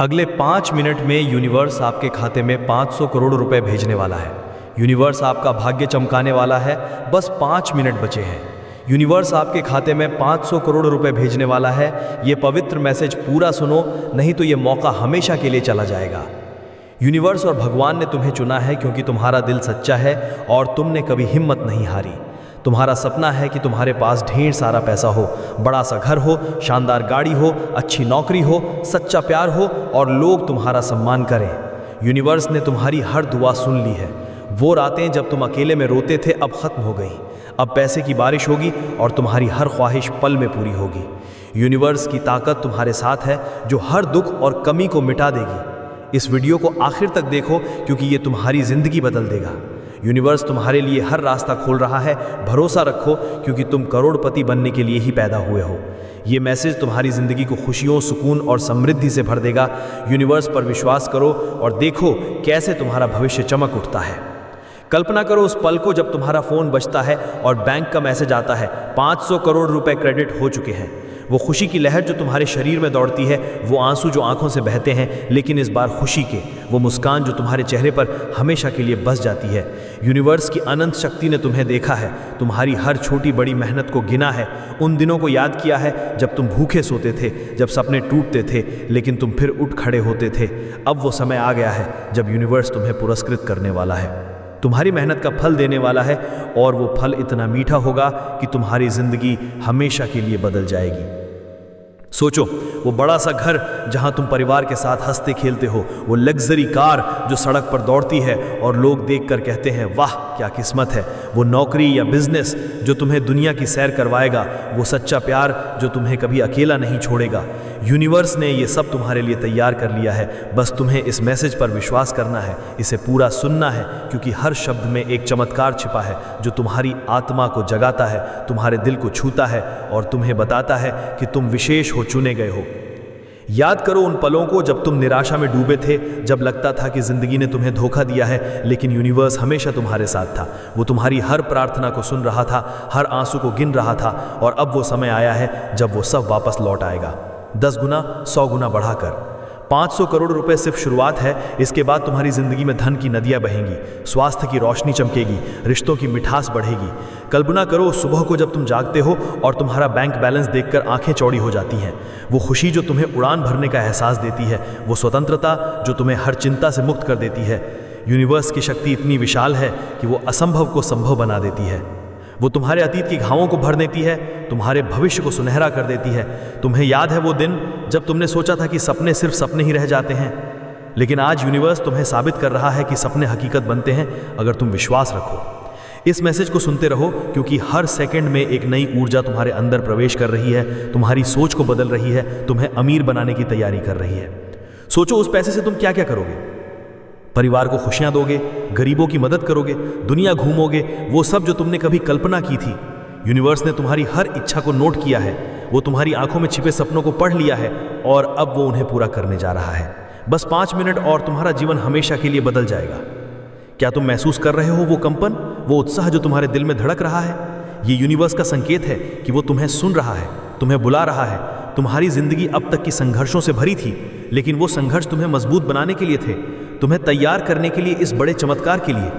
अगले 5 मिनट में यूनिवर्स आपके खाते में 500 करोड़ रुपए भेजने वाला है। यूनिवर्स आपका भाग्य चमकाने वाला है। बस 5 मिनट बचे हैं। यूनिवर्स आपके खाते में 500 करोड़ रुपए भेजने वाला है। ये पवित्र मैसेज पूरा सुनो, नहीं तो ये मौका हमेशा के लिए चला जाएगा। यूनिवर्स और भगवान ने तुम्हें चुना है क्योंकि तुम्हारा दिल सच्चा है और तुमने कभी हिम्मत नहीं हारी। तुम्हारा सपना है कि तुम्हारे पास ढेर सारा पैसा हो, बड़ा सा घर हो, शानदार गाड़ी हो, अच्छी नौकरी हो, सच्चा प्यार हो और लोग तुम्हारा सम्मान करें। यूनिवर्स ने तुम्हारी हर दुआ सुन ली है। वो रातें जब तुम अकेले में रोते थे अब खत्म हो गई। अब पैसे की बारिश होगी और तुम्हारी हर ख्वाहिश पल में पूरी होगी। यूनिवर्स की ताकत तुम्हारे साथ है जो हर दुख और कमी को मिटा देगी। इस वीडियो को आखिर तक देखो क्योंकि ये तुम्हारी जिंदगी बदल देगा। यूनिवर्स तुम्हारे लिए हर रास्ता खोल रहा है। भरोसा रखो क्योंकि तुम करोड़पति बनने के लिए ही पैदा हुए हो। ये मैसेज तुम्हारी ज़िंदगी को खुशियों, सुकून और समृद्धि से भर देगा। यूनिवर्स पर विश्वास करो और देखो कैसे तुम्हारा भविष्य चमक उठता है। कल्पना करो उस पल को जब तुम्हारा फ़ोन बजता है और बैंक का मैसेज आता है 500 करोड़ रुपए क्रेडिट हो चुके हैं। वो खुशी की लहर जो तुम्हारे शरीर में दौड़ती है, वो आंसू जो आंखों से बहते हैं लेकिन इस बार खुशी के, वो मुस्कान जो तुम्हारे चेहरे पर हमेशा के लिए बस जाती है। यूनिवर्स की अनंत शक्ति ने तुम्हें देखा है, तुम्हारी हर छोटी बड़ी मेहनत को गिना है, उन दिनों को याद किया है जब तुम भूखे सोते थे, जब सपने टूटते थे लेकिन तुम फिर उठ खड़े होते थे। अब वो समय आ गया है जब यूनिवर्स तुम्हें पुरस्कृत करने वाला है, तुम्हारी मेहनत का फल देने वाला है और वो फल इतना मीठा होगा कि तुम्हारी जिंदगी हमेशा के लिए बदल जाएगी। सोचो वो बड़ा सा घर जहां तुम परिवार के साथ हंसते खेलते हो, वो लग्जरी कार जो सड़क पर दौड़ती है और लोग देखकर कहते हैं वाह क्या किस्मत है, वो नौकरी या बिजनेस जो तुम्हें दुनिया की सैर करवाएगा, वो सच्चा प्यार जो तुम्हें कभी अकेला नहीं छोड़ेगा। यूनिवर्स ने ये सब तुम्हारे लिए तैयार कर लिया है। बस तुम्हें इस मैसेज पर विश्वास करना है, इसे पूरा सुनना है क्योंकि हर शब्द में एक चमत्कार छिपा है जो तुम्हारी आत्मा को जगाता है, तुम्हारे दिल को छूता है और तुम्हें बताता है कि तुम विशेष हो, चुने गए हो। याद करो उन पलों को जब तुम निराशा में डूबे थे, जब लगता था कि जिंदगी ने तुम्हें धोखा दिया है, लेकिन यूनिवर्स हमेशा तुम्हारे साथ था। वो तुम्हारी हर प्रार्थना को सुन रहा था, हर आंसू को गिन रहा था और अब वो समय आया है जब वो सब वापस लौट आएगा, 10 गुना 100 गुना बढ़ाकर। 500 करोड़ रुपए सिर्फ शुरुआत है। इसके बाद तुम्हारी जिंदगी में धन की नदियां बहेंगी, स्वास्थ्य की रोशनी चमकेगी, रिश्तों की मिठास बढ़ेगी। कल्पना करो सुबह को जब तुम जागते हो और तुम्हारा बैंक बैलेंस देखकर आंखें चौड़ी हो जाती हैं। वो खुशी जो तुम्हें उड़ान भरने का एहसास देती है, वो स्वतंत्रता जो तुम्हें हर चिंता से मुक्त कर देती है। यूनिवर्स की शक्ति इतनी विशाल है कि वो असंभव को संभव बना देती है। वो तुम्हारे अतीत की घावों को भर देती है, तुम्हारे भविष्य को सुनहरा कर देती है। तुम्हें याद है वो दिन जब तुमने सोचा था कि सपने सिर्फ सपने ही रह जाते हैं, लेकिन आज यूनिवर्स तुम्हें साबित कर रहा है कि सपने हकीकत बनते हैं अगर तुम विश्वास रखो। इस मैसेज को सुनते रहो क्योंकि हर सेकंड में एक नई ऊर्जा तुम्हारे अंदर प्रवेश कर रही है, तुम्हारी सोच को बदल रही है, तुम्हें अमीर बनाने की तैयारी कर रही है। सोचो उस पैसे से तुम क्या क्या करोगे। परिवार को खुशियां दोगे, गरीबों की मदद करोगे, दुनिया घूमोगे, वो सब जो तुमने कभी कल्पना की थी। यूनिवर्स ने तुम्हारी हर इच्छा को नोट किया है, वो तुम्हारी आंखों में छिपे सपनों को पढ़ लिया है और अब वो उन्हें पूरा करने जा रहा है। बस 5 मिनट और तुम्हारा जीवन हमेशा के लिए बदल जाएगा। क्या तुम महसूस कर रहे हो वो कंपन, वो उत्साह जो तुम्हारे दिल में धड़क रहा है? ये यूनिवर्स का संकेत है कि वो तुम्हें सुन रहा है, तुम्हें बुला रहा है। तुम्हारी जिंदगी अब तक की संघर्षों से भरी थी, लेकिन वो संघर्ष तुम्हें मजबूत बनाने के लिए थे, तुम्हें तैयार करने के लिए, इस बड़े चमत्कार के लिए।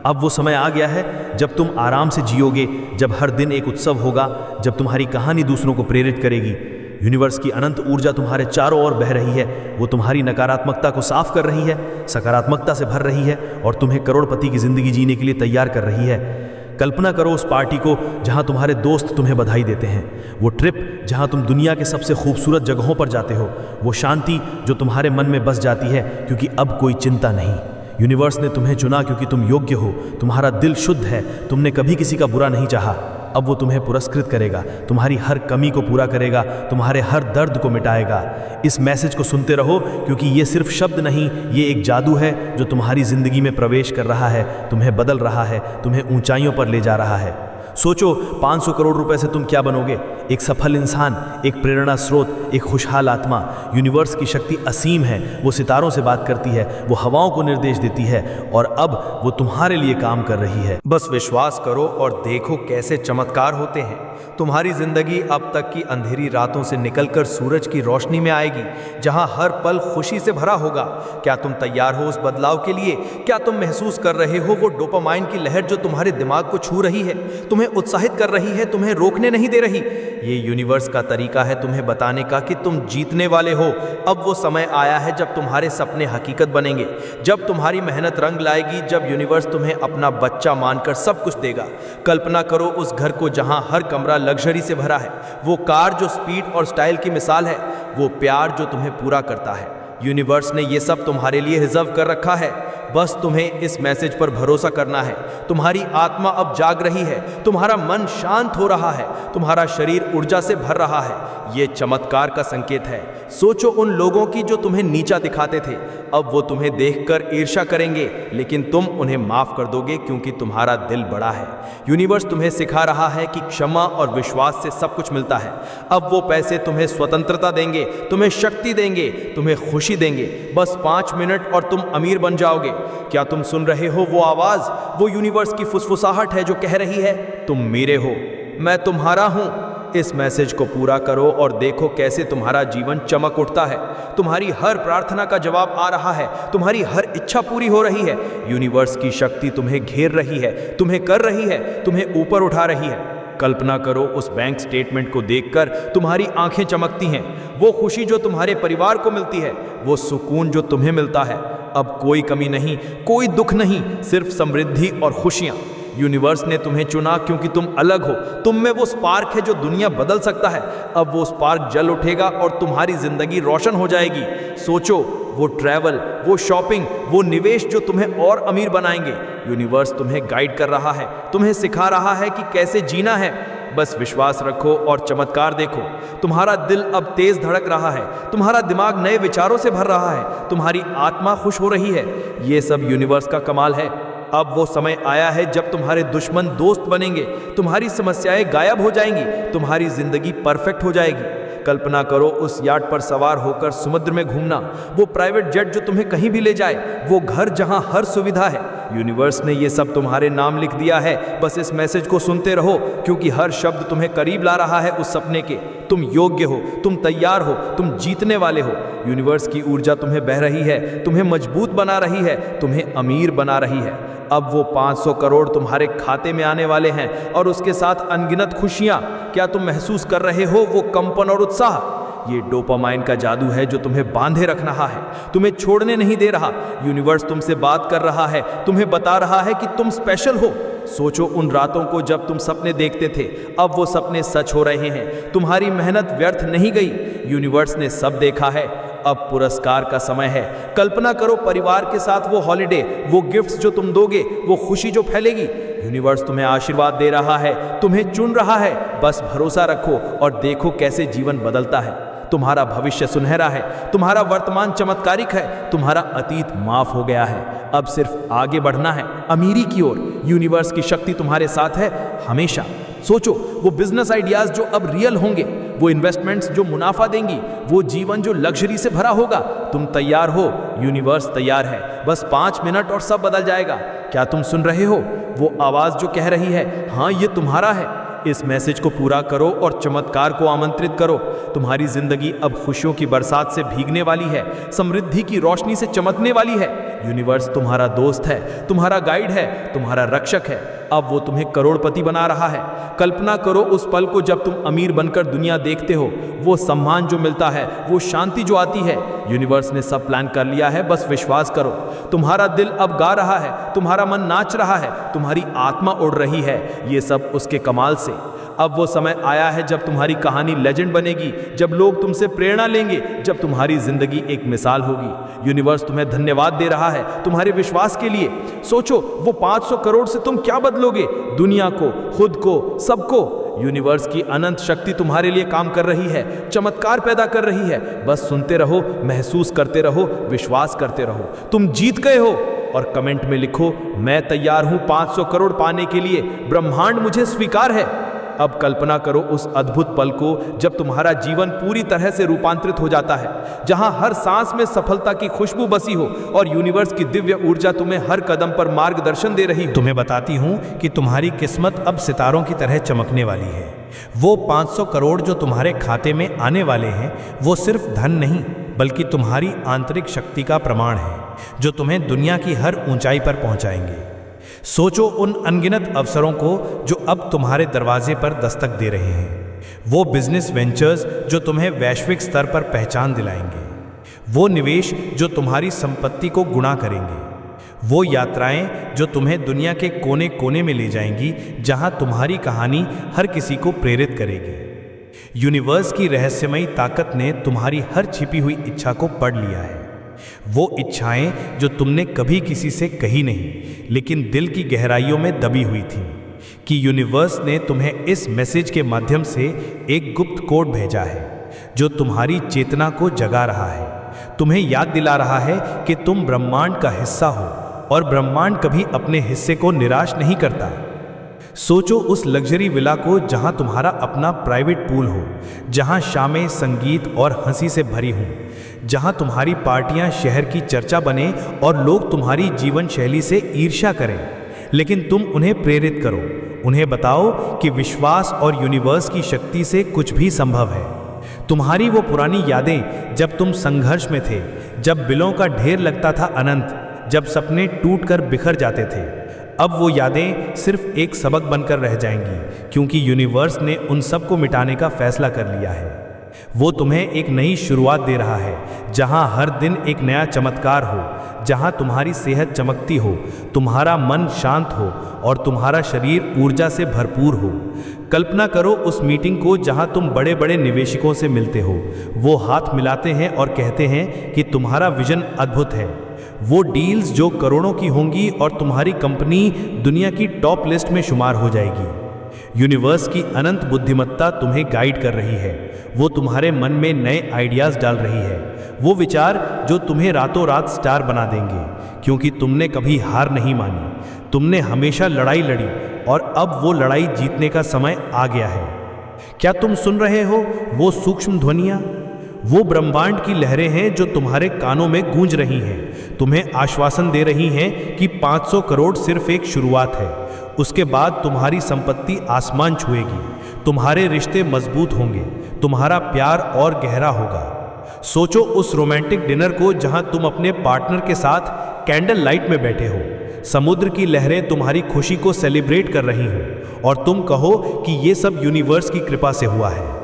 अब वो समय आ गया है जब तुम आराम से जियोगे, जब हर दिन एक उत्सव होगा, जब तुम्हारी कहानी दूसरों को प्रेरित करेगी। यूनिवर्स की अनंत ऊर्जा तुम्हारे चारों ओर बह रही है। वो तुम्हारी नकारात्मकता को साफ कर रही है, सकारात्मकता से भर रही है और तुम्हें करोड़पति की जिंदगी जीने के लिए तैयार कर रही है। कल्पना करो उस पार्टी को जहां तुम्हारे दोस्त तुम्हें बधाई देते हैं, वो ट्रिप जहां तुम दुनिया के सबसे खूबसूरत जगहों पर जाते हो, वो शांति जो तुम्हारे मन में बस जाती है क्योंकि अब कोई चिंता नहीं। यूनिवर्स ने तुम्हें चुना क्योंकि तुम योग्य हो, तुम्हारा दिल शुद्ध है, तुमने कभी किसी का बुरा नहीं चाहा। अब वो तुम्हें पुरस्कृत करेगा, तुम्हारी हर कमी को पूरा करेगा, तुम्हारे हर दर्द को मिटाएगा। इस मैसेज को सुनते रहो क्योंकि ये सिर्फ शब्द नहीं, ये एक जादू है जो तुम्हारी जिंदगी में प्रवेश कर रहा है, तुम्हें बदल रहा है, तुम्हें ऊंचाइयों पर ले जा रहा है। सोचो 500 करोड़ रुपए से तुम क्या बनोगे। एक सफल इंसान, एक प्रेरणा स्रोत, एक खुशहाल आत्मा। यूनिवर्स की शक्ति असीम है। वो सितारों से बात करती है, वो हवाओं को निर्देश देती है और अब वो तुम्हारे लिए काम कर रही है। बस विश्वास करो और देखो कैसे चमत्कार होते हैं। तुम्हारी जिंदगी अब तक की अंधेरी रातों से निकलकर सूरज की रोशनी में आएगी, जहां हर पल खुशी से भरा होगा। क्या तुम तैयार हो उस बदलाव के लिए? क्या तुम महसूस कर रहे हो वो डोपामाइन की लहर जो तुम्हारे दिमाग को छू रही है, तुम्हें उत्साहित कर रही है, तुम्हें रोकने नहीं दे रही? ये यूनिवर्स का तरीका है तुम्हें बताने का कि तुम जीतने वाले हो। अब वो समय आया है जब तुम्हारे सपने हकीकत बनेंगे, जब तुम्हारी मेहनत रंग लाएगी, जब यूनिवर्स तुम्हें अपना बच्चा मानकर सब कुछ देगा। कल्पना करो उस घर को जहां हर कमरा लग्जरी से भरा है, वो कार जो स्पीड और स्टाइल की मिसाल है, वो प्यार जो तुम्हें पूरा करता है। यूनिवर्स ने ये सब तुम्हारे लिए रिजर्व कर रखा है। बस तुम्हें इस मैसेज पर भरोसा करना है। तुम्हारी आत्मा अब जाग रही है, तुम्हारा मन शांत हो रहा है, तुम्हारा शरीर ऊर्जा से भर रहा है। ये चमत्कार का संकेत है। सोचो उन लोगों की जो तुम्हें नीचा दिखाते थे, अब वो तुम्हें देखकर ईर्ष्या करेंगे, लेकिन तुम उन्हें माफ कर दोगे क्योंकि तुम्हारा दिल बड़ा है। यूनिवर्स तुम्हें सिखा रहा है कि क्षमा और विश्वास से सब कुछ मिलता है। अब वो पैसे तुम्हें स्वतंत्रता देंगे, तुम्हें शक्ति देंगे, तुम्हें खुशी देंगे। बस 5 मिनट और तुम अमीर बन जाओगे। क्या तुम सुन रहे हो वो आवाज? वो यूनिवर्स की फुसफुसाहट है जो कह रही है, तुम मेरे हो, मैं तुम्हारा हूं। इस मैसेज को पूरा करो और देखो कैसे तुम्हारा जीवन चमक उठता है। तुम्हारी हर प्रार्थना का जवाब आ रहा है, तुम्हारी हर इच्छा पूरी हो रही है। यूनिवर्स की शक्ति तुम्हें घेर रही है, तुम्हें कर रही है, तुम्हें ऊपर उठा रही है। कल्पना करो उस बैंक स्टेटमेंट को देखकर तुम्हारी आंखें चमकती हैं। वो खुशी जो तुम्हारे परिवार को मिलती है, वो सुकून जो तुम्हें मिलता है। अब कोई कमी नहीं, कोई दुख नहीं, सिर्फ समृद्धि और खुशियां। यूनिवर्स ने तुम्हें चुना क्योंकि तुम अलग हो। तुम में वो स्पार्क है जो दुनिया बदल सकता है। अब वो स्पार्क जल उठेगा और तुम्हारी जिंदगी रोशन हो जाएगी। सोचो वो ट्रैवल, वो शॉपिंग, वो निवेश जो तुम्हें और अमीर बनाएंगे। यूनिवर्स तुम्हें गाइड कर रहा है, तुम्हें सिखा रहा है कि कैसे जीना है। बस विश्वास रखो और चमत्कार देखो। तुम्हारा दिल अब तेज धड़क रहा है, तुम्हारा दिमाग नए विचारों से भर रहा है, तुम्हारी आत्मा खुश हो रही है। ये सब यूनिवर्स का कमाल है। अब वो समय आया है जब तुम्हारे दुश्मन दोस्त बनेंगे, तुम्हारी समस्याएं गायब हो जाएंगी, तुम्हारी जिंदगी परफेक्ट हो जाएगी। कल्पना करो उस याट पर सवार होकर समुद्र में घूमना, वो प्राइवेट जेट जो तुम्हें कहीं भी ले जाए, वो घर जहां हर सुविधा है। यूनिवर्स ने ये सब तुम्हारे नाम लिख दिया है। बस इस मैसेज को सुनते रहो क्योंकि हर शब्द तुम्हें करीब ला रहा है उस सपने के। तुम योग्य हो, तुम तैयार हो, तुम जीतने वाले हो। यूनिवर्स की ऊर्जा तुम्हें बह रही है, तुम्हें मजबूत बना रही है, तुम्हें अमीर बना रही है। अब वो 500 करोड़ तुम्हारे खाते में आने वाले हैं और उसके साथ अनगिनत खुशियां। क्या तुम महसूस कर रहे हो वो कंपन और उत्साह? ये डोपामाइन का जादू है जो तुम्हें बांधे रख रहा है, तुम्हें छोड़ने नहीं दे रहा। यूनिवर्स तुमसे बात कर रहा है, तुम्हें बता रहा है कि तुम स्पेशल हो। सोचो उन रातों को जब तुम सपने देखते थे, अब वो सपने सच हो रहे हैं। तुम्हारी मेहनत व्यर्थ नहीं गई। यूनिवर्स ने सब देखा है। अब पुरस्कार का समय है। कल्पना करो परिवार के साथ वो हॉलिडे, वो गिफ्ट्स जो तुम दोगे, वो खुशी जो फैलेगी। यूनिवर्स तुम्हें आशीर्वाद दे रहा है, तुम्हें चुन रहा है। बस भरोसा रखो और देखो कैसे जीवन बदलता है। तुम्हारा भविष्य सुनहरा है, तुम्हारा वर्तमान चमत्कारिक है, तुम्हारा अतीत माफ हो गया है। अब सिर्फ आगे बढ़ना है, अमीरी की ओर। यूनिवर्स की शक्ति तुम्हारे साथ है हमेशा। सोचो वो बिजनेस आइडियाज जो अब रियल होंगे, वो इन्वेस्टमेंट्स जो मुनाफा देंगी, वो जीवन जो लग्जरी से भरा होगा। तुम तैयार हो? यूनिवर्स तैयार है। बस 5 मिनट और सब बदल जाएगा। क्या तुम सुन रहे हो वो आवाज जो कह रही है, हाँ ये तुम्हारा है? इस मैसेज को पूरा करो और चमत्कार को आमंत्रित करो। तुम्हारी जिंदगी अब खुशियों की बरसात से भीगने वाली है, समृद्धि की रोशनी से चमकने वाली है। यूनिवर्स तुम्हारा दोस्त है, तुम्हारा गाइड है, तुम्हारा रक्षक है। अब वो तुम्हें करोड़पति बना रहा है। कल्पना करो उस पल को जब तुम अमीर बनकर दुनिया देखते हो, वो सम्मान जो मिलता है, वो शांति जो आती है। यूनिवर्स ने सब प्लान कर लिया है, बस विश्वास करो। तुम्हारा दिल अब गा रहा है, तुम्हारा मन नाच रहा है, तुम्हारी आत्मा उड़ रही है। ये सब उसके कमाल से। अब वो समय आया है जब तुम्हारी कहानी लेजेंड बनेगी, जब लोग तुमसे प्रेरणा लेंगे, जब तुम्हारी जिंदगी एक मिसाल होगी। यूनिवर्स तुम्हें धन्यवाद दे रहा है तुम्हारे विश्वास के लिए। सोचो वो 500 करोड़ से तुम क्या बदलोगे? दुनिया को, खुद को, सबको। यूनिवर्स की अनंत शक्ति तुम्हारे लिए काम कर रही है, चमत्कार पैदा कर रही है। बस सुनते रहो, महसूस करते रहो, विश्वास करते रहो। तुम जीत गए हो। और कमेंट में लिखो, मैं तैयार हूं 500 करोड़ पाने के लिए, ब्रह्मांड मुझे स्वीकार है। अब कल्पना करो उस अद्भुत पल को जब तुम्हारा जीवन पूरी तरह से रूपांतरित हो जाता है, जहां हर सांस में सफलता की खुशबू बसी हो और यूनिवर्स की दिव्य ऊर्जा तुम्हें हर कदम पर मार्गदर्शन दे रही हो। तुम्हें बताती हूं कि तुम्हारी किस्मत अब सितारों की तरह चमकने वाली है। वो 500 करोड़ जो तुम्हारे खाते में आने वाले हैं, वो सिर्फ धन नहीं बल्कि तुम्हारी आंतरिक शक्ति का प्रमाण है, जो तुम्हें दुनिया की हर ऊंचाई पर पहुंचाएंगे। सोचो उन अनगिनत अवसरों को जो अब तुम्हारे दरवाजे पर दस्तक दे रहे हैं, वो बिजनेस वेंचर्स जो तुम्हें वैश्विक स्तर पर पहचान दिलाएंगे, वो निवेश जो तुम्हारी संपत्ति को गुणा करेंगे, वो यात्राएं जो तुम्हें दुनिया के कोने कोने में ले जाएंगी, जहां तुम्हारी कहानी हर किसी को प्रेरित करेगी। यूनिवर्स की रहस्यमयी ताकत ने तुम्हारी हर छिपी हुई इच्छा को पढ़ लिया है। वो इच्छाएं जो तुमने कभी किसी से कही नहीं, लेकिन दिल की गहराइयों में दबी हुई थी, कि यूनिवर्स ने तुम्हें इस मैसेज के माध्यम से एक गुप्त कोड भेजा है जो तुम्हारी चेतना को जगा रहा है, तुम्हें याद दिला रहा है कि तुम ब्रह्मांड का हिस्सा हो और ब्रह्मांड कभी अपने हिस्से को निराश नहीं करता। सोचो उस लग्जरी विला को जहां तुम्हारा अपना प्राइवेट पूल हो, जहां शामें संगीत और हंसी से भरी हों, जहां तुम्हारी पार्टियां शहर की चर्चा बने और लोग तुम्हारी जीवन शैली से ईर्ष्या करें, लेकिन तुम उन्हें प्रेरित करो, उन्हें बताओ कि विश्वास और यूनिवर्स की शक्ति से कुछ भी संभव है। तुम्हारी वो पुरानी यादें जब तुम संघर्ष में थे, जब बिलों का ढेर लगता था अनंत, जब सपने टूटकर बिखर जाते थे, अब वो यादें सिर्फ एक सबक बनकर रह जाएंगी, क्योंकि यूनिवर्स ने उन सब को मिटाने का फैसला कर लिया है। वो तुम्हें एक नई शुरुआत दे रहा है, जहां हर दिन एक नया चमत्कार हो, जहां तुम्हारी सेहत चमकती हो, तुम्हारा मन शांत हो और तुम्हारा शरीर ऊर्जा से भरपूर हो। कल्पना करो उस मीटिंग को जहां तुम बड़े बड़े निवेशकों से मिलते हो। वो हाथ मिलाते हैं और कहते हैं कि तुम्हारा विजन अद्भुत है। वो डील्स जो करोड़ों की होंगी और तुम्हारी कंपनी दुनिया की टॉप लिस्ट में शुमार हो जाएगी। यूनिवर्स की अनंत बुद्धिमत्ता तुम्हें गाइड कर रही है। वो तुम्हारे मन में नए आइडियाज डाल रही है, वो विचार जो तुम्हें रातों रात स्टार बना देंगे, क्योंकि तुमने कभी हार नहीं मानी, तुमने हमेशा लड़ाई लड़ी और अब वो लड़ाई जीतने का समय आ गया है। क्या तुम सुन रहे हो वो सूक्ष्म ध्वनियां? वो ब्रह्मांड की लहरें हैं जो तुम्हारे कानों में गूंज रही हैं, तुम्हें आश्वासन दे रही हैं कि 500 करोड़ सिर्फ एक शुरुआत है। उसके बाद तुम्हारी संपत्ति आसमान छुएगी, तुम्हारे रिश्ते मजबूत होंगे, तुम्हारा प्यार और गहरा होगा। सोचो उस रोमांटिक डिनर को जहां तुम अपने पार्टनर के साथ कैंडल लाइट में बैठे हो, समुद्र की लहरें तुम्हारी खुशी को सेलिब्रेट कर रही हो और तुम कहो कि ये सब यूनिवर्स की कृपा से हुआ है।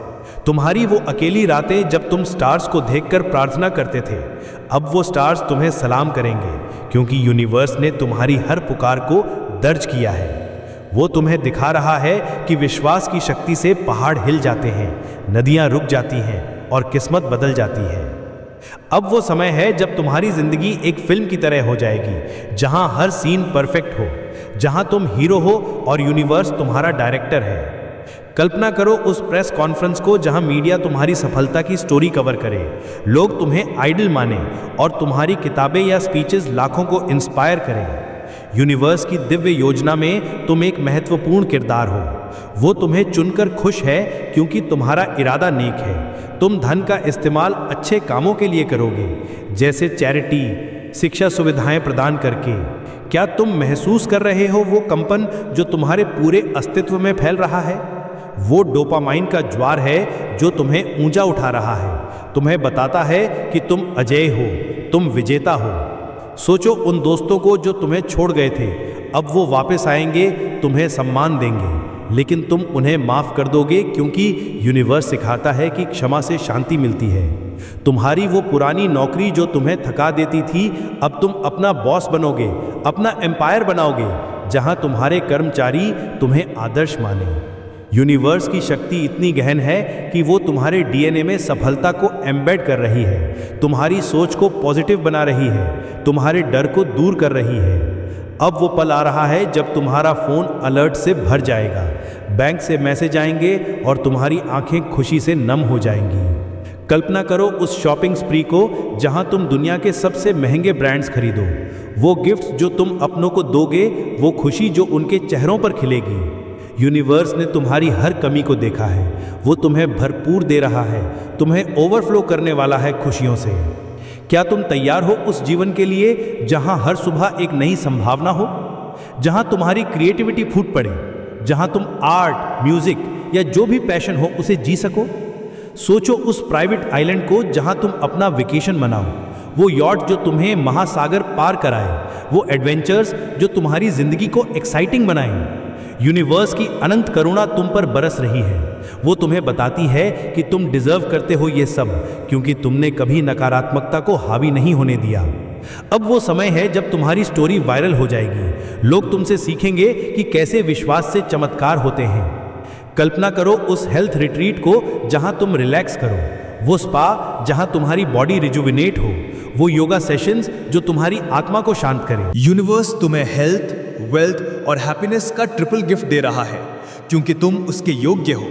तुम्हारी वो अकेली रातें जब तुम स्टार्स को देखकर प्रार्थना करते थे, अब वो स्टार्स तुम्हें सलाम करेंगे, क्योंकि यूनिवर्स ने तुम्हारी हर पुकार को दर्ज किया है। वो तुम्हें दिखा रहा है कि विश्वास की शक्ति से पहाड़ हिल जाते हैं, नदियां रुक जाती हैं और किस्मत बदल जाती है। अब वो समय है जब तुम्हारी जिंदगी एक फिल्म की तरह हो जाएगी, जहां हर सीन परफेक्ट हो, जहां तुम हीरो हो और यूनिवर्स तुम्हारा डायरेक्टर है। कल्पना करो उस प्रेस कॉन्फ्रेंस को जहां मीडिया तुम्हारी सफलता की स्टोरी कवर करे, लोग तुम्हें आइडल माने और तुम्हारी किताबें या स्पीचेस लाखों को इंस्पायर करें। यूनिवर्स की दिव्य योजना में तुम एक महत्वपूर्ण किरदार हो। वो तुम्हें चुनकर खुश है क्योंकि तुम्हारा इरादा नेक है। तुम धन का इस्तेमाल अच्छे कामों के लिए करोगे, जैसे चैरिटी, शिक्षा सुविधाएं प्रदान करके। क्या तुम महसूस कर रहे हो वो कंपन जो तुम्हारे पूरे अस्तित्व में फैल रहा है? वो डोपामाइन का ज्वार है जो तुम्हें ऊंचा उठा रहा है, तुम्हें बताता है कि तुम अजेय हो, तुम विजेता हो। सोचो उन दोस्तों को जो तुम्हें छोड़ गए थे, अब वो वापस आएंगे, तुम्हें सम्मान देंगे, लेकिन तुम उन्हें माफ कर दोगे, क्योंकि यूनिवर्स सिखाता है कि क्षमा से शांति मिलती है। तुम्हारी वो पुरानी नौकरी जो तुम्हें थका देती थी, अब तुम अपना बॉस बनोगे, अपना एम्पायर बनाओगे, जहां तुम्हारे कर्मचारी तुम्हें आदर्श माने। यूनिवर्स की शक्ति इतनी गहन है कि वो तुम्हारे डीएनए में सफलता को एम्बेड कर रही है, तुम्हारी सोच को पॉजिटिव बना रही है, तुम्हारे डर को दूर कर रही है। अब वो पल आ रहा है जब तुम्हारा फोन अलर्ट से भर जाएगा, बैंक से मैसेज आएंगे और तुम्हारी आंखें खुशी से नम हो जाएंगी। कल्पना करो उस शॉपिंग स्प्री को जहां तुम दुनिया के सबसे महंगे ब्रांड्स खरीदो। वो गिफ्ट जो तुम अपनों को दोगे, वो खुशी जो उनके चेहरों पर खिलेगी। यूनिवर्स ने तुम्हारी हर कमी को देखा है, वो तुम्हें भरपूर दे रहा है, तुम्हें ओवरफ्लो करने वाला है खुशियों से। क्या तुम तैयार हो उस जीवन के लिए जहां हर सुबह एक नई संभावना हो, जहां तुम्हारी क्रिएटिविटी फूट पड़े, जहां तुम आर्ट, म्यूजिक या जो भी पैशन हो उसे जी सको? सोचो उस प्राइवेट आइलैंड को जहां तुम अपना वेकेशन मनाओ, वो यॉट जो तुम्हें महासागर पार कराए, वो एडवेंचर्स जो तुम्हारी जिंदगी को एक्साइटिंग बनाए। यूनिवर्स की अनंत करुणा तुम पर बरस रही है, वो तुम्हें बताती है कि तुम डिजर्व करते हो ये सब, क्योंकि तुमने कभी नकारात्मकता को हावी नहीं होने दिया। अब वो समय है जब तुम्हारी स्टोरी वायरल हो जाएगी, लोग तुमसे सीखेंगे कि कैसे विश्वास से चमत्कार होते हैं। कल्पना करो उस हेल्थ रिट्रीट को जहां तुम रिलैक्स करो, वो स्पा जहां तुम्हारी बॉडी रिजुविनेट हो, वो योगा सेशंस जो तुम्हारी आत्मा को शांत करें। यूनिवर्स तुम्हें हेल्थ, वेल्थ और हैप्पीनेस का ट्रिपल गिफ्ट दे रहा है, क्योंकि तुम उसके योग्य हो।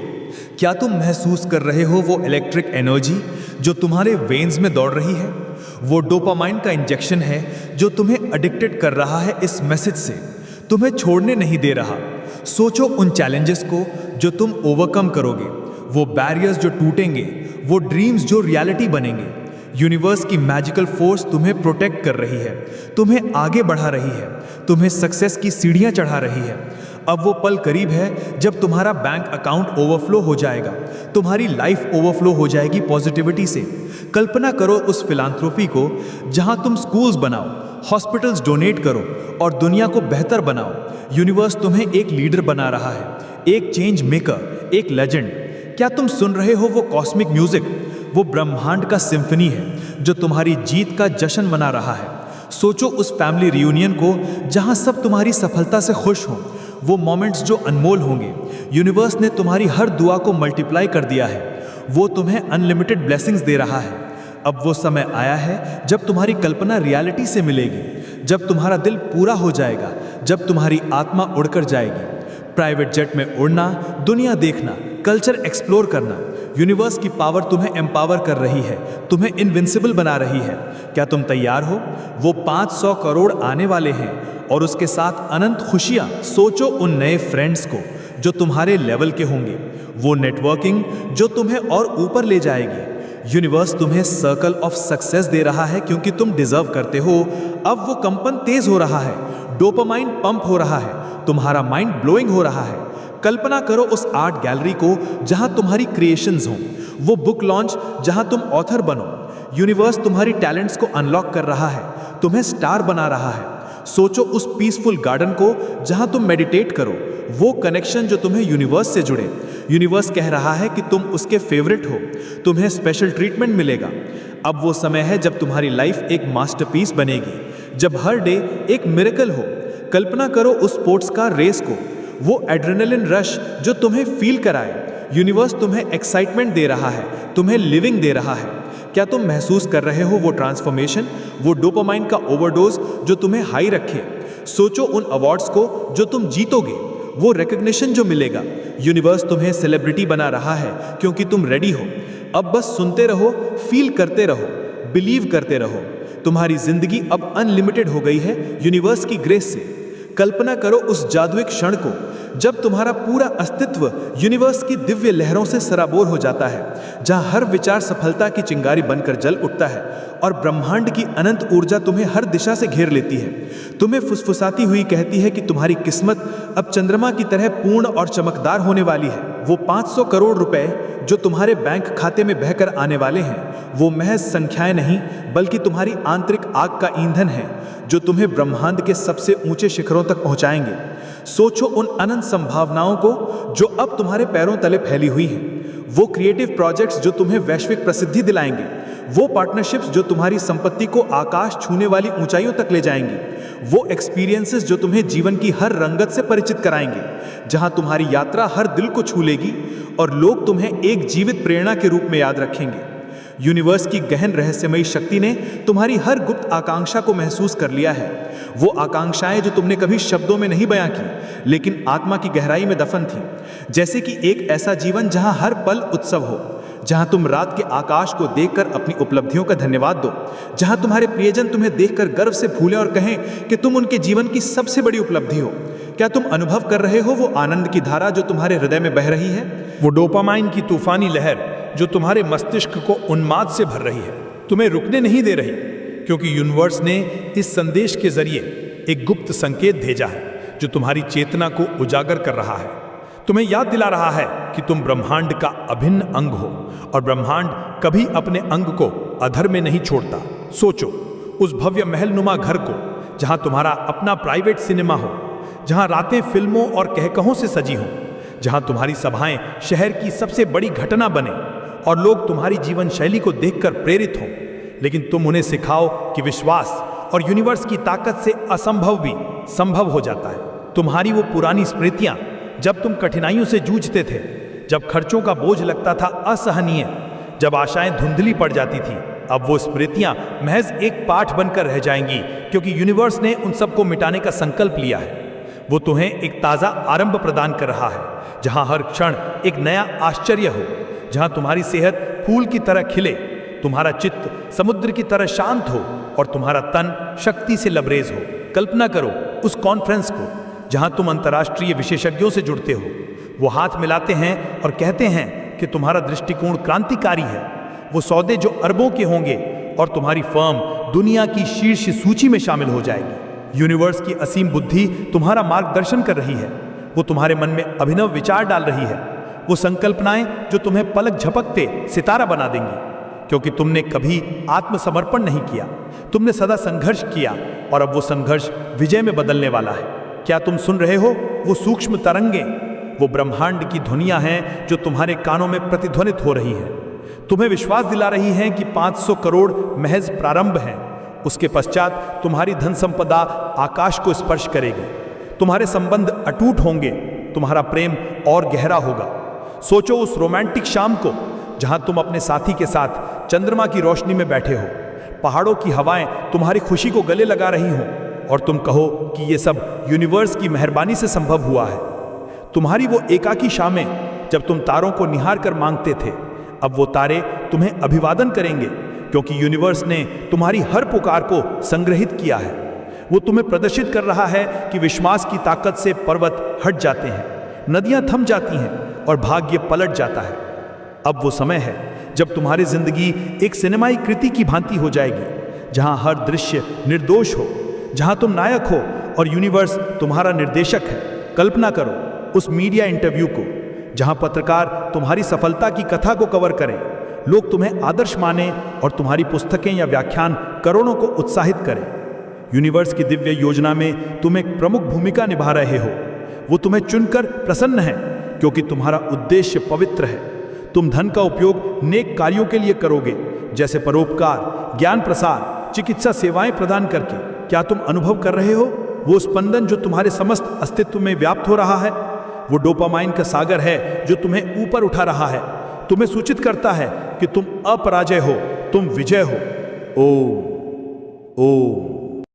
क्या तुम महसूस कर रहे हो वो इलेक्ट्रिक एनर्जी जो तुम्हारे वेन्स में दौड़ रही है? वो डोपामाइन का इंजेक्शन है जो तुम्हें एडिक्टेड कर रहा है इस मैसेज से, तुम्हें छोड़ने नहीं दे रहा। सोचो उन चैलेंजेस को जो तुम ओवरकम करोगे, वो बैरियर्स जो टूटेंगे, वो ड्रीम्स जो रियलिटी बनेंगे। यूनिवर्स की मैजिकल फोर्स तुम्हें प्रोटेक्ट कर रही है, तुम्हें आगे बढ़ा रही है, तुम्हें सक्सेस की सीढ़ियां चढ़ा रही है। अब वो पल करीब है जब तुम्हारा बैंक अकाउंट ओवरफ्लो हो जाएगा, तुम्हारी लाइफ ओवरफ्लो हो जाएगी पॉजिटिविटी से। कल्पना करो उस फिलांथ्रोपी को जहां तुम स्कूल्स बनाओ, हॉस्पिटल्स डोनेट करो और दुनिया को बेहतर बनाओ। यूनिवर्स तुम्हें एक लीडर बना रहा है, एक चेंज मेकर, एक लेजेंड। क्या तुम सुन रहे हो वो कॉस्मिक म्यूजिक? वो ब्रह्मांड का सिम्फनी है जो तुम्हारी जीत का जश्न मना रहा है। सोचो उस फैमिली रियूनियन को जहां सब तुम्हारी सफलता से खुश हों, वो मोमेंट्स जो अनमोल होंगे। यूनिवर्स ने तुम्हारी हर दुआ को मल्टीप्लाई कर दिया है, वो तुम्हें अनलिमिटेड ब्लेसिंग्स दे रहा है। अब वो समय आया है जब तुम्हारी कल्पना रियलिटी से मिलेगी, जब तुम्हारा दिल पूरा हो जाएगा, जब तुम्हारी आत्मा उड़कर जाएगी। प्राइवेट जेट में उड़ना, दुनिया देखना, कल्चर एक्सप्लोर करना। यूनिवर्स की पावर तुम्हें एम्पावर कर रही है, तुम्हें इनविंसिबल बना रही है। क्या तुम तैयार हो? वो 500 करोड़ आने वाले हैं और उसके साथ अनंत खुशियां। सोचो उन नए फ्रेंड्स को जो तुम्हारे लेवल के होंगे, वो नेटवर्किंग जो तुम्हें और ऊपर ले जाएगी। यूनिवर्स तुम्हें सर्कल ऑफ सक्सेस दे रहा है क्योंकि तुम डिजर्व करते हो। अब वो कंपन तेज हो रहा है, डोपामाइन पंप हो रहा है, तुम्हारा माइंड ब्लोइंग हो रहा है। कल्पना करो उस आर्ट गैलरी को जहां तुम्हारी क्रिएशंस हों, वो बुक लॉन्च जहां तुम ऑथर बनो। यूनिवर्स तुम्हारी टैलेंट्स को अनलॉक कर रहा है, तुम्हें स्टार बना रहा है। सोचो उस पीसफुल गार्डन को जहां तुम मेडिटेट करो, वो कनेक्शन जो तुम्हें यूनिवर्स से जुड़े। यूनिवर्स कह रहा है कि तुम उसके फेवरेट हो, तुम्हें स्पेशल ट्रीटमेंट मिलेगा। अब वो समय है जब तुम्हारी लाइफ एक मास्टरपीस बनेगी, जब हर डे एक मिरेकल हो। कल्पना करो उस स्पोर्ट्स कार रेस को, वो एड्रेनलिन रश जो तुम्हें फील कराए। यूनिवर्स तुम्हें एक्साइटमेंट दे रहा है, तुम्हें लिविंग दे रहा है। क्या तुम महसूस कर रहे हो वो ट्रांसफॉर्मेशन, वो डोपामाइन का ओवरडोज जो तुम्हें हाई रखे? सोचो उन अवार्ड्स को जो तुम जीतोगे, वो रिकग्निशन जो मिलेगा। यूनिवर्स तुम्हें सेलिब्रिटी बना रहा है क्योंकि तुम रेडी हो। अब बस सुनते रहो, फील करते रहो, बिलीव करते रहो। तुम्हारी जिंदगी अब अनलिमिटेड हो गई है यूनिवर्स की ग्रेस से। कल्पना करो उस जादुई क्षण को जब तुम्हारा पूरा अस्तित्व यूनिवर्स की दिव्य लहरों से सराबोर हो जाता है, जहां हर विचार सफलता की चिंगारी बनकर जल उठता है और ब्रह्मांड की अनंत ऊर्जा तुम्हें हर दिशा से घेर लेती है। तुम्हें फुसफुसाती हुई कहती है कि तुम्हारी किस्मत अब चंद्रमा की तरह पूर्ण और चमकदार होने वाली है। वो 500 करोड़ रुपए जो तुम्हारे बैंक खाते में बहकर आने वाले हैं, वो महज संख्याएं नहीं बल्कि तुम्हारी आंतरिक आग का ईंधन है जो तुम्हें ब्रह्मांड के सबसे ऊंचे शिखरों तक पहुंचाएंगे। सोचो उन अनंत संभावनाओं को जो अब तुम्हारे पैरों तले फैली हुई हैं, वो क्रिएटिव प्रोजेक्ट्स जो तुम्हें वैश्विक प्रसिद्धि दिलाएंगे, वो पार्टनरशिप्स जो तुम्हारी संपत्ति को आकाश छूने वाली ऊंचाइयों तक ले जाएंगी, वो एक्सपीरियंसेस जो तुम्हें जीवन की हर रंगत से परिचित कराएंगे, जहां तुम्हारी यात्रा हर दिल को छू लेगी और लोग तुम्हें एक जीवित प्रेरणा के रूप में याद रखेंगे। यूनिवर्स की गहन रहस्यमयी शक्ति ने तुम्हारी हर गुप्त आकांक्षा को महसूस कर लिया है। वो आकांक्षाएं जो तुमने कभी शब्दों में नहीं बयां की लेकिन आत्मा की गहराई में दफन थी। जैसे कि एक ऐसा जीवन जहां हर पल उत्सव हो, जहां तुम रात के आकाश को देखकर अपनी उपलब्धियों का धन्यवाद दो, जहां तुम्हारे प्रियजन तुम्हें देखकर गर्व से फूलें और कहें कि तुम उनके जीवन की सबसे बड़ी उपलब्धि हो। क्या तुम अनुभव कर रहे हो वो आनंद की धारा जो तुम्हारे हृदय में बह रही है? वो डोपामाइन की तूफानी लहर जो तुम्हारे मस्तिष्क को उन्माद से भर रही है, तुम्हें रुकने नहीं दे रही, क्योंकि यूनिवर्स ने इस संदेश के जरिए एक गुप्त संकेत भेजा है जो तुम्हारी चेतना को उजागर कर रहा है। तुम्हें याद दिला रहा है कि तुम ब्रह्मांड का अभिन्न अंग हो और ब्रह्मांड कभी अपने अंग को अधर में नहीं छोड़ता। सोचो उस भव्य महलनुमा घर को जहां तुम्हारा अपना प्राइवेट सिनेमा हो, जहां रातें फिल्मों और कहकहों से सजी हों, जहां तुम्हारी सभाएं शहर की सबसे बड़ी घटना बने और लोग तुम्हारी जीवन शैली को देखकर प्रेरित हों, लेकिन तुम उन्हें सिखाओ कि विश्वास और यूनिवर्स की ताकत से असंभव भी संभव हो जाता है। तुम्हारी वो पुरानी स्मृतियां जब तुम कठिनाइयों से जूझते थे, जब खर्चों का बोझ लगता था असहनीय, जब आशाएं धुंधली पड़ जाती थी, अब वो स्मृतियां महज एक पाठ बनकर रह जाएंगी, क्योंकि यूनिवर्स ने उन सबको मिटाने का संकल्प लिया है। वो तुम्हें एक ताज़ा आरंभ प्रदान कर रहा है, जहां हर क्षण एक नया आश्चर्य हो, जहां तुम्हारी सेहत फूल की तरह खिले, तुम्हारा चित्त समुद्र की तरह शांत हो और तुम्हारा तन शक्ति से लबरेज हो। कल्पना करो उस कॉन्फ्रेंस को जहां तुम अंतर्राष्ट्रीय विशेषज्ञों से जुड़ते हो। वो हाथ मिलाते हैं और कहते हैं कि तुम्हारा दृष्टिकोण क्रांतिकारी है। वो सौदे जो अरबों के होंगे और तुम्हारी फर्म दुनिया की शीर्ष सूची में शामिल हो जाएगी। यूनिवर्स की असीम बुद्धि तुम्हारा मार्गदर्शन कर रही है। वो तुम्हारे मन में अभिनव विचार डाल रही है। वो संकल्पनाएं जो तुम्हें पलक झपकते सितारा बना देंगी, क्योंकि तुमने कभी आत्मसमर्पण नहीं किया, तुमने सदा संघर्ष किया और अब वो संघर्ष विजय में बदलने वाला है। क्या तुम सुन रहे हो वो सूक्ष्म तरंगे, वो ब्रह्मांड की ध्वनियां हैं जो तुम्हारे कानों में प्रतिध्वनित हो रही हैं, तुम्हें विश्वास दिला रही हैं कि 500 करोड़ महज प्रारंभ हैं। उसके पश्चात तुम्हारी धन संपदा आकाश को स्पर्श करेगी, तुम्हारे संबंध अटूट होंगे, तुम्हारा प्रेम और गहरा होगा। सोचो उस रोमांटिक शाम को जहां तुम अपने साथी के साथ चंद्रमा की रोशनी में बैठे हो, पहाड़ों की हवाएं तुम्हारी खुशी को गले लगा रही हों और तुम कहो कि ये सब यूनिवर्स की मेहरबानी से संभव हुआ है। तुम्हारी वो एकाकी शामें जब तुम तारों को निहार कर मांगते थे, अब वो तारे तुम्हें अभिवादन करेंगे, क्योंकि यूनिवर्स ने तुम्हारी हर पुकार को संग्रहित किया है। वो तुम्हें प्रदर्शित कर रहा है कि विश्वास की ताकत से पर्वत हट जाते हैं, नदियां थम जाती हैं और भाग्य पलट जाता है। अब वो समय है जब तुम्हारी जिंदगी एक सिनेमाई कृति की भांति हो जाएगी, जहां हर दृश्य निर्दोष हो, जहां तुम नायक हो और यूनिवर्स तुम्हारा निर्देशक है। कल्पना करो उस मीडिया इंटरव्यू को जहां पत्रकार तुम्हारी सफलता की कथा को कवर करें, लोग तुम्हें आदर्श माने और तुम्हारी पुस्तकें या व्याख्यान करोड़ों को उत्साहित करें। यूनिवर्स की दिव्य योजना में तुम एक प्रमुख भूमिका निभा रहे हो। वो तुम्हें चुनकर प्रसन्न है, क्योंकि तुम्हारा उद्देश्य पवित्र है। तुम धन का उपयोग नेक कार्यों के लिए करोगे, जैसे परोपकार, ज्ञान प्रसार, चिकित्सा सेवाएं प्रदान करके। क्या तुम अनुभव कर रहे हो वो स्पंदन जो तुम्हारे समस्त अस्तित्व में व्याप्त हो रहा है? वो डोपामाइन का सागर है जो तुम्हें ऊपर उठा रहा है, तुम्हें सूचित करता है कि तुम अपराजय हो, तुम विजय हो। ओम ओम।